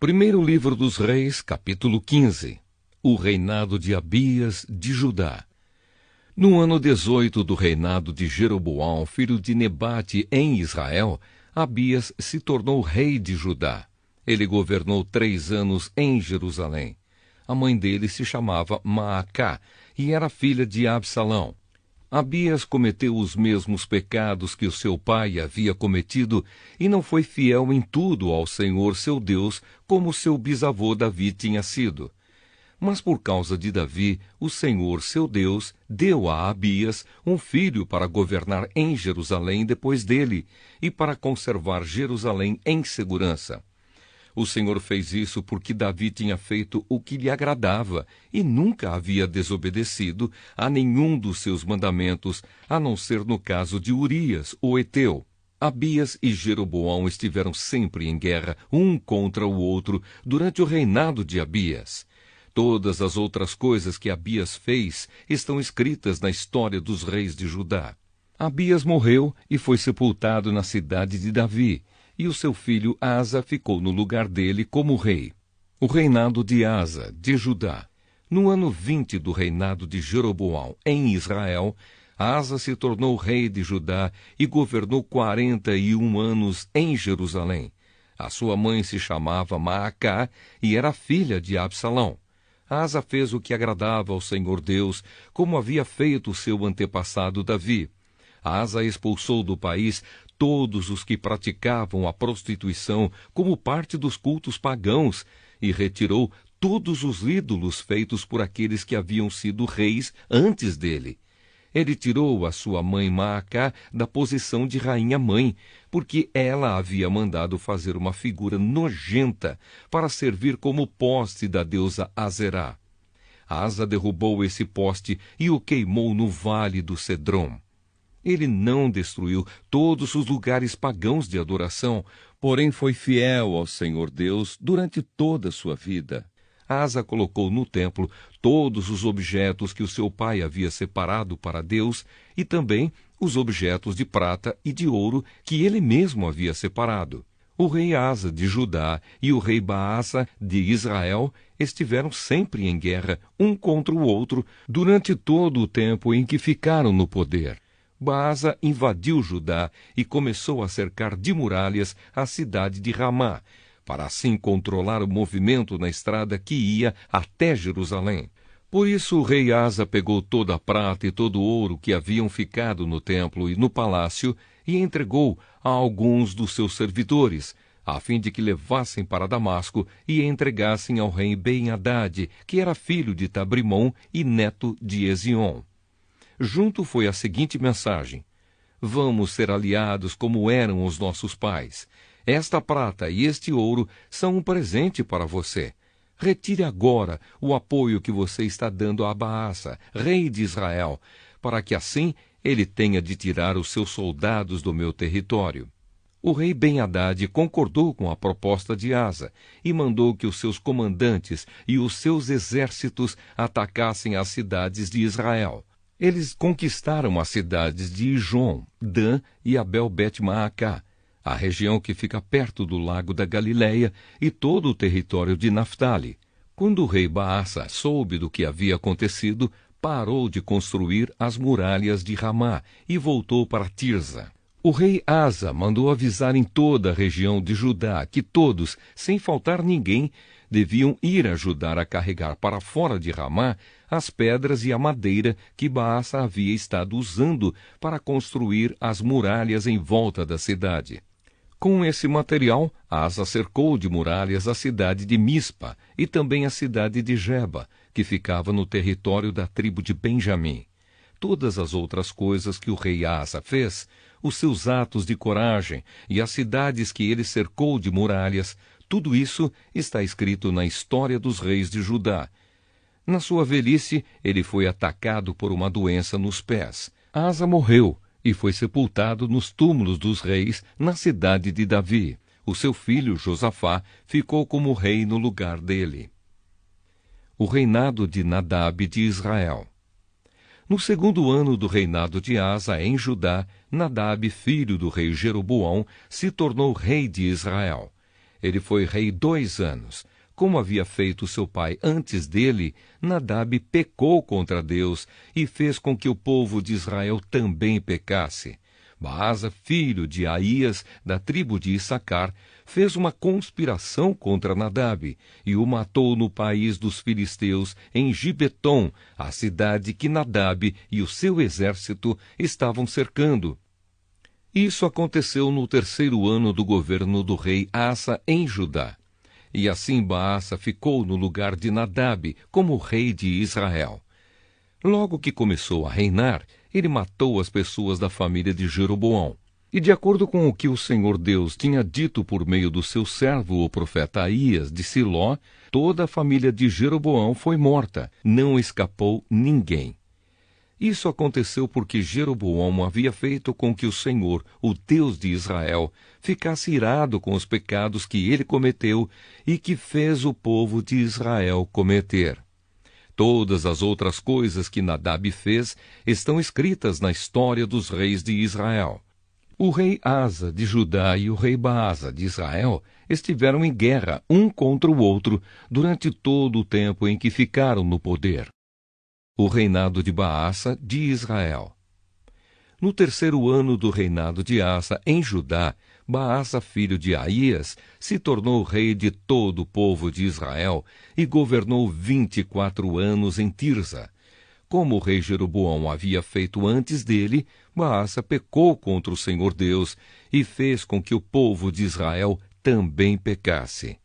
Primeiro livro dos Reis, capítulo 15. O reinado de Abias de Judá. No ano 18 do reinado de Jeroboão, filho de Nebate, em Israel, Abias se tornou rei de Judá. Ele governou 3 anos em Jerusalém. A mãe dele se chamava Maacá e era filha de Absalão. Abias cometeu os mesmos pecados que o seu pai havia cometido e não foi fiel em tudo ao Senhor seu Deus, como seu bisavô Davi tinha sido. Mas por causa de Davi, o Senhor seu Deus deu a Abias um filho para governar em Jerusalém depois dele e para conservar Jerusalém em segurança. O Senhor fez isso porque Davi tinha feito o que lhe agradava e nunca havia desobedecido a nenhum dos seus mandamentos, a não ser no caso de Urias, o heteu. Abias e Jeroboão estiveram sempre em guerra, um contra o outro, durante o reinado de Abias. Todas as outras coisas que Abias fez estão escritas na história dos reis de Judá. Abias morreu e foi sepultado na cidade de Davi, e o seu filho Asa ficou no lugar dele como rei. O reinado de Asa, de Judá. No ano 20 do reinado de Jeroboão, em Israel, Asa se tornou rei de Judá e governou 41 anos em Jerusalém. A sua mãe se chamava Maacá e era filha de Absalão. Asa fez o que agradava ao Senhor Deus, como havia feito seu antepassado Davi. Asa expulsou do país todos os que praticavam a prostituição como parte dos cultos pagãos e retirou todos os ídolos feitos por aqueles que haviam sido reis antes dele. Ele tirou a sua mãe Maacá da posição de rainha-mãe, porque ela havia mandado fazer uma figura nojenta para servir como poste da deusa Azerá. Asa derrubou esse poste e o queimou no vale do Cedrom. Ele não destruiu todos os lugares pagãos de adoração, porém foi fiel ao Senhor Deus durante toda a sua vida. Asa colocou no templo todos os objetos que o seu pai havia separado para Deus e também os objetos de prata e de ouro que ele mesmo havia separado. O rei Asa de Judá e o rei Baasa de Israel estiveram sempre em guerra um contra o outro durante todo o tempo em que ficaram no poder. Baasa invadiu Judá e começou a cercar de muralhas a cidade de Ramá, para assim controlar o movimento na estrada que ia até Jerusalém. Por isso o rei Asa pegou toda a prata e todo o ouro que haviam ficado no templo e no palácio e entregou a alguns dos seus servidores, a fim de que levassem para Damasco e entregassem ao rei Ben-Hadad, que era filho de Tabrimon e neto de Ezion. Junto foi a seguinte mensagem: vamos ser aliados como eram os nossos pais. Esta prata e este ouro são um presente para você. Retire agora o apoio que você está dando a Baasa, rei de Israel, para que assim ele tenha de tirar os seus soldados do meu território. O rei Ben-Hadad concordou com a proposta de Asa e mandou que os seus comandantes e os seus exércitos atacassem as cidades de Israel. Eles conquistaram as cidades de Ijon, Dan e Abel-Bet-Maacá, a região que fica perto do lago da Galileia e todo o território de Naftali. Quando o rei Baasa soube do que havia acontecido, parou de construir as muralhas de Ramá e voltou para Tirza. O rei Asa mandou avisar em toda a região de Judá que todos, sem faltar ninguém, deviam ir ajudar a carregar para fora de Ramá as pedras e a madeira que Baasa havia estado usando para construir as muralhas em volta da cidade. Com esse material, Asa cercou de muralhas a cidade de Mispa e também a cidade de Geba, que ficava no território da tribo de Benjamim. Todas as outras coisas que o rei Asa fez, os seus atos de coragem e as cidades que ele cercou de muralhas, tudo isso está escrito na história dos reis de Judá. Na sua velhice, ele foi atacado por uma doença nos pés. Asa morreu e foi sepultado nos túmulos dos reis na cidade de Davi. O seu filho Josafá ficou como rei no lugar dele. O reinado de Nadab de Israel. No segundo ano do reinado de Asa em Judá, Nadab, filho do rei Jeroboão, se tornou rei de Israel. Ele foi rei 2 anos. Como havia feito seu pai antes dele, Nadab pecou contra Deus e fez com que o povo de Israel também pecasse. Baasa, filho de Aías, da tribo de Issacar, fez uma conspiração contra Nadab e o matou no país dos filisteus, em Gibeton, a cidade que Nadab e o seu exército estavam cercando. Isso aconteceu no 3º ano do governo do rei Asa em Judá. E assim Baasa ficou no lugar de Nadab como rei de Israel. Logo que começou a reinar, ele matou as pessoas da família de Jeroboão. E de acordo com o que o Senhor Deus tinha dito por meio do seu servo, o profeta Aías, de Siló, toda a família de Jeroboão foi morta, não escapou ninguém. Isso aconteceu porque Jeroboão havia feito com que o Senhor, o Deus de Israel, ficasse irado com os pecados que ele cometeu e que fez o povo de Israel cometer. Todas as outras coisas que Nadab fez estão escritas na história dos reis de Israel. O rei Asa de Judá e o rei Baasa de Israel estiveram em guerra um contra o outro durante todo o tempo em que ficaram no poder. O reinado de Baasa de Israel. No 3º ano do reinado de Asa em Judá, Baasa, filho de Aías, se tornou rei de todo o povo de Israel e governou 24 anos em Tirza. Como o rei Jeroboão havia feito antes dele, Baasa pecou contra o Senhor Deus e fez com que o povo de Israel também pecasse.